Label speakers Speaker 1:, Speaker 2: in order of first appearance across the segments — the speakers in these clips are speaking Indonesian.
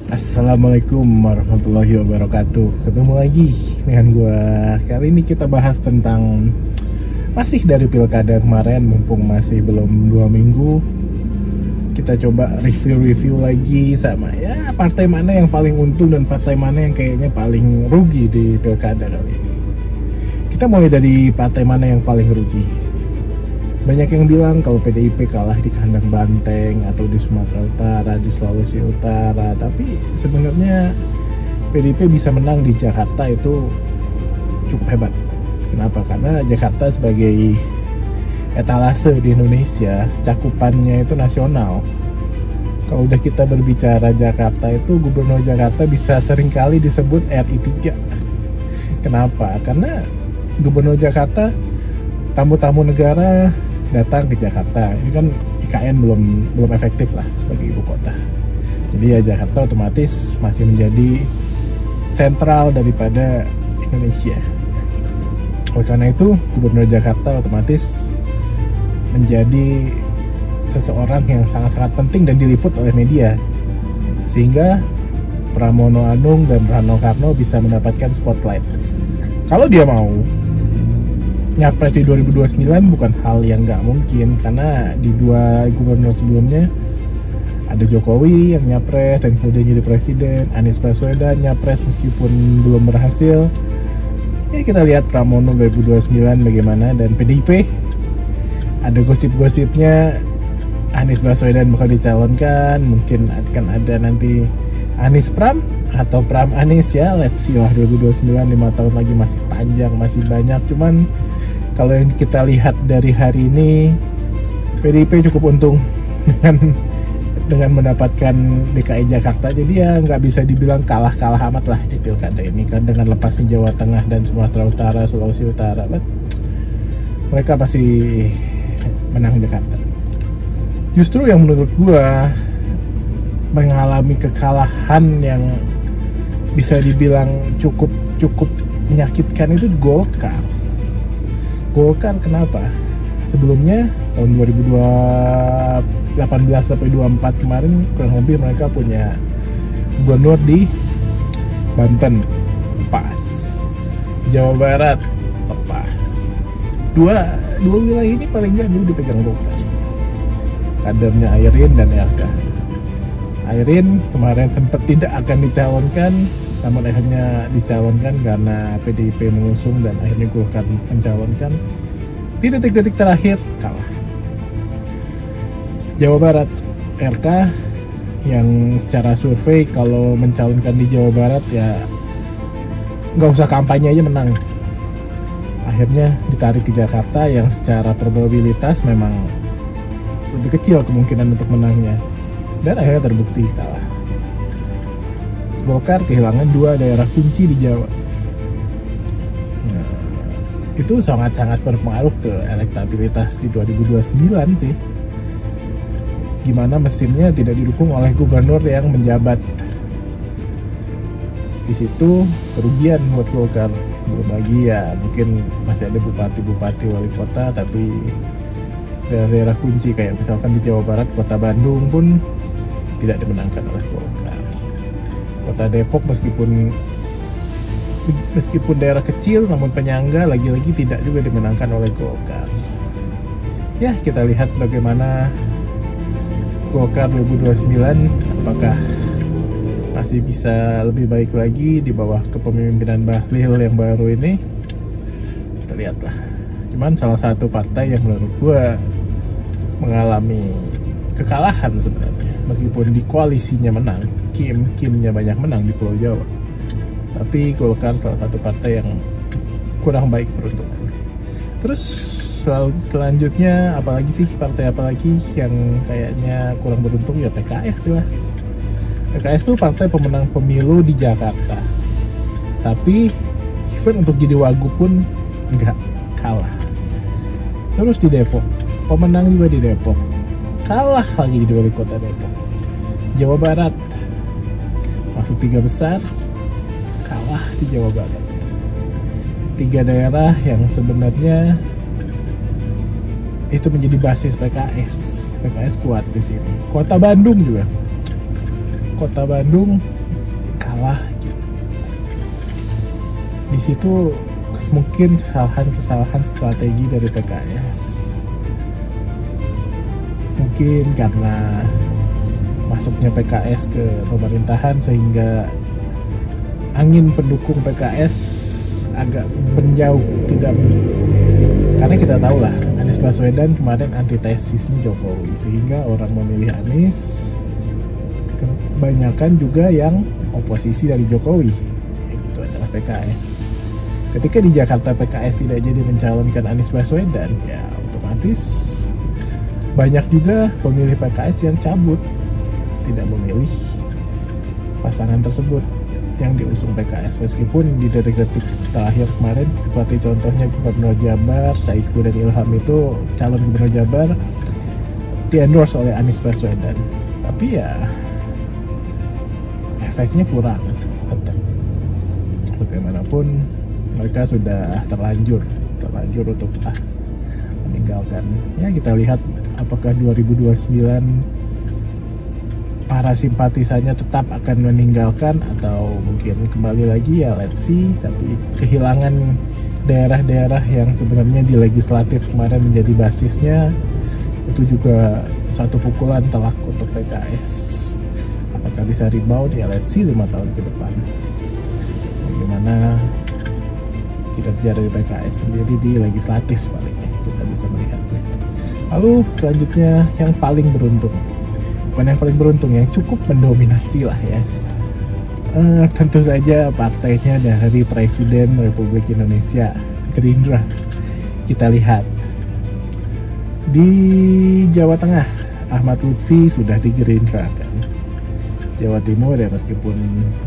Speaker 1: Assalamualaikum warahmatullahi wabarakatuh. Ketemu lagi dengan gua. Kali ini kita bahas tentang masih dari pilkada kemarin, mumpung masih belum 2 minggu. Kita coba review lagi sama ya partai mana yang paling untung dan partai mana yang kayaknya paling rugi di pilkada kali ini. Kita mulai dari partai mana yang paling rugi. Banyak yang bilang kalau PDIP kalah di kandang banteng atau di Sumatera Utara, di Sulawesi Utara. Tapi sebenarnya PDIP bisa menang di Jakarta itu cukup hebat. Kenapa? Karena Jakarta sebagai etalase di Indonesia, cakupannya itu nasional. Kalau udah kita berbicara Jakarta itu, Gubernur Jakarta bisa seringkali disebut RI3. Kenapa? Karena Gubernur Jakarta, tamu-tamu negara datang ke Jakarta. Ini kan IKN belum efektif lah sebagai ibu kota. Jadi ya Jakarta otomatis masih menjadi sentral daripada Indonesia. Oleh karena itu, Gubernur Jakarta otomatis menjadi seseorang yang sangat-sangat penting dan diliput oleh media. Sehingga Pramono Anung dan Rano Karno bisa mendapatkan spotlight. Kalau dia mau nyapres di 2029 bukan hal yang nggak mungkin, karena di 2 gubernur sebelumnya ada Jokowi yang nyapres dan kemudian jadi presiden, Anies Baswedan nyapres meskipun belum berhasil. Ya kita lihat Pramono 2029 bagaimana, dan PDIP ada gosip-gosipnya Anies Baswedan bakal dicalonkan, mungkin akan ada nanti Anies Pram atau Pram Anies, ya let's see lah. 2029 5 tahun lagi masih panjang, masih banyak. Cuman kalau yang kita lihat dari hari ini, PDIP cukup untung dengan mendapatkan DKI Jakarta. Jadi ya nggak bisa dibilang kalah amat lah di pilkada ini kan, dengan lepasnya Jawa Tengah dan Sumatera Utara, Sulawesi Utara. But mereka pasti menang Jakarta. Justru yang menurut gua mengalami kekalahan yang bisa dibilang cukup menyakitkan itu Golkar. Kenapa? Sebelumnya tahun 2018 sampai 24 kemarin kurang lebih mereka punya gubernur di Banten, lepas. Jawa Barat, lepas. Dua wilayah ini paling nggak dulu dipegang Golkar. Kadernya Airin dan RK. Airin kemarin sempat tidak akan dicalonkan, namun akhirnya dicalonkan karena PDIP mengusung dan akhirnya Golkar mencalonkan. Di detik-detik terakhir kalah. Jawa Barat, RK yang secara survei kalau mencalonkan di Jawa Barat ya nggak usah kampanye aja menang. Akhirnya ditarik ke Jakarta yang secara probabilitas memang lebih kecil kemungkinan untuk menangnya, dan akhirnya terbukti kalah. Golkar kehilangan 2 daerah kunci di Jawa. Nah, itu sangat-sangat berpengaruh ke elektabilitas di 2029 sih. Gimana mesinnya tidak didukung oleh gubernur yang menjabat. Di situ kerugian buat Golkar. Belum lagi ya mungkin masih ada bupati-bupati wali kota, tapi daerah kunci kayak misalkan di Jawa Barat, kota Bandung pun tidak dimenangkan oleh Golkar. Kota Depok meskipun daerah kecil namun penyangga lagi-lagi tidak juga dimenangkan oleh Golkar. Ya kita lihat bagaimana Golkar 2029, apakah masih bisa lebih baik lagi di bawah kepemimpinan Bahlil yang baru ini. Kita lihatlah. Cuman salah satu partai yang menurut gua mengalami kekalahan sebenarnya, meskipun di koalisinya menang, Kimnya banyak menang di Pulau Jawa, tapi Golkar salah satu partai yang kurang baik peruntungannya. Terus selanjutnya apalagi sih, partai apalagi yang kayaknya kurang beruntung? Ya PKS jelas. PKS itu partai pemenang pemilu di Jakarta, tapi even untuk jadi wagub pun nggak kalah. Terus di Depok, pemenang juga di Depok, kalah lagi di wali kota Depok. Jawa Barat masuk 3 besar, kalah di Jawa Barat. 3 daerah yang sebenarnya itu menjadi basis PKS kuat di sini. Kota Bandung juga Kota Bandung kalah. Di situ mungkin kesalahan strategi dari PKS. Mungkin karena masuknya PKS ke pemerintahan sehingga angin pendukung PKS agak menjauh, karena kita tahu lah Anies Baswedan kemarin antitesisnya Jokowi, sehingga orang memilih Anies kebanyakan juga yang oposisi dari Jokowi, itu adalah PKS. Ketika di Jakarta PKS tidak jadi mencalonkan Anies Baswedan, ya otomatis banyak juga pemilih PKS yang cabut, tidak memilih pasangan tersebut yang diusung PKS, meskipun di detik-detik terakhir kemarin seperti contohnya Gubernur Jabar Saiku dan Ilham itu calon Gubernur Jabar di-endorse oleh Anies Baswedan, tapi ya efeknya kurang. Tetap bagaimanapun mereka sudah terlanjur untuk meninggalkan. Ya kita lihat apakah 2029 para simpatisannya tetap akan meninggalkan atau mungkin kembali lagi, ya let's see. Tapi kehilangan daerah-daerah yang sebenarnya di legislatif kemarin menjadi basisnya itu juga suatu pukulan telak untuk PKS. Apakah bisa rebound? Ya let's see 5 tahun ke depan bagaimana kinerja dari PKS sendiri di legislatif, palingnya kita bisa melihatnya. Lalu selanjutnya yang paling beruntung, bukan yang paling beruntung, yang cukup mendominasi lah ya, tentu saja partainya dari Presiden Republik Indonesia, Gerindra. Kita lihat di Jawa Tengah, Ahmad Lutfi sudah di Gerindra kan. Jawa Timur ya meskipun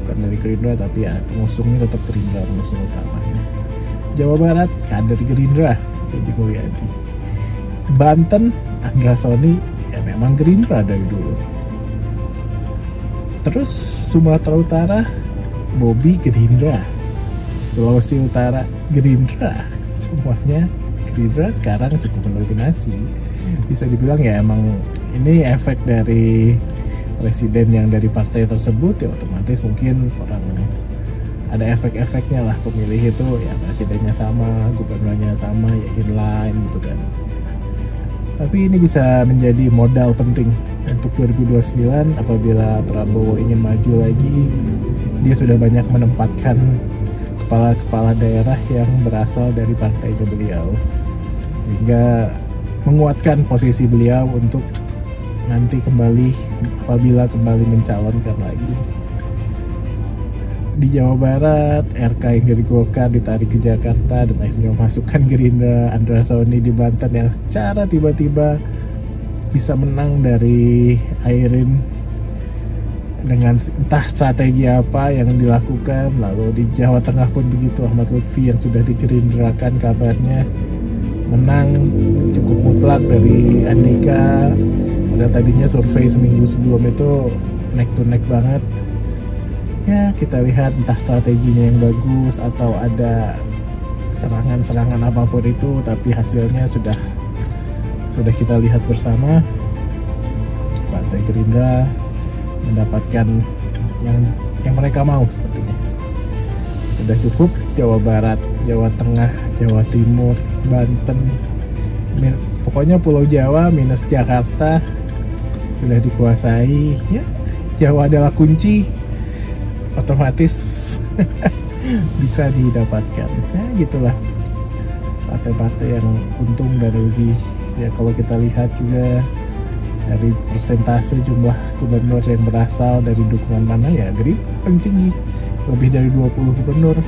Speaker 1: bukan dari Gerindra tapi ya pengusungnya tetap Gerindra, pengusung utamanya. Jawa Barat kader Gerindra, Deddy Mulyadi. Banten, Andra Soni ya memang Gerindra dari dulu. Terus Sumatera Utara, Bobi Gerindra. Sulawesi Utara Gerindra. Semuanya Gerindra sekarang cukup mendominasi. Bisa dibilang ya emang ini efek dari presiden yang dari partai tersebut, ya otomatis mungkin orang ada efek-efeknya lah, pemilih itu ya presidennya sama, gubernurnya sama, ya inline gitu kan. Tapi ini bisa menjadi modal penting untuk 2029 apabila Prabowo ingin maju lagi. Dia sudah banyak menempatkan kepala-kepala daerah yang berasal dari partainya beliau, sehingga menguatkan posisi beliau untuk nanti kembali apabila kembali mencalonkan lagi. Di Jawa Barat, RK yang dari Golkar ditarik ke Jakarta dan akhirnya memasukkan Gerindra. Andra Soni di Banten yang secara tiba-tiba bisa menang dari Airin dengan entah strategi apa yang dilakukan. Lalu di Jawa Tengah pun begitu, Ahmad Lutfi yang sudah digerindrakan kabarnya menang cukup mutlak dari Andika. Padahal tadinya survei seminggu sebelum itu neck to neck banget. Ya kita lihat entah strateginya yang bagus atau ada serangan-serangan apapun itu, tapi hasilnya sudah kita lihat bersama. Partai Gerindra mendapatkan yang mereka mau sepertinya. Sudah cukup Jawa Barat, Jawa Tengah, Jawa Timur, Banten, pokoknya Pulau Jawa minus Jakarta sudah dikuasai. Ya, Jawa adalah kunci, otomatis bisa didapatkan. Ya gitulah partai-partai yang untung dan rugi. Ya kalau kita lihat juga dari persentase jumlah gubernur yang berasal dari dukungan mana, ya Gerindra paling tinggi, lebih dari 20 gubernur.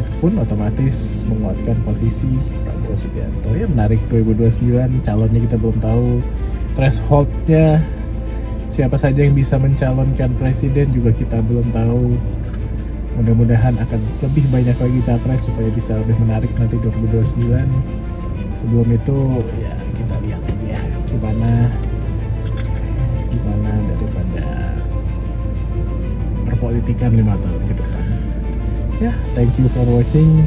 Speaker 1: Itu pun otomatis menguatkan posisi Prabowo Subianto. Ya menarik 2029, calonnya kita belum tahu, thresholdnya siapa saja yang bisa mencalonkan presiden juga kita belum tahu. Mudah-mudahan akan lebih banyak lagi capres supaya bisa lebih menarik nanti 2029. Sebelum itu ya kita lihat aja gimana daripada perpolitikan 5 tahun ke depan. Ya, thank you for watching.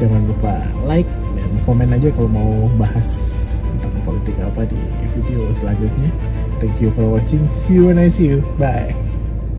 Speaker 1: Jangan lupa like dan komen aja kalau mau bahas tentang politik apa di video selanjutnya. Thank you for watching. See you when I see you. Bye.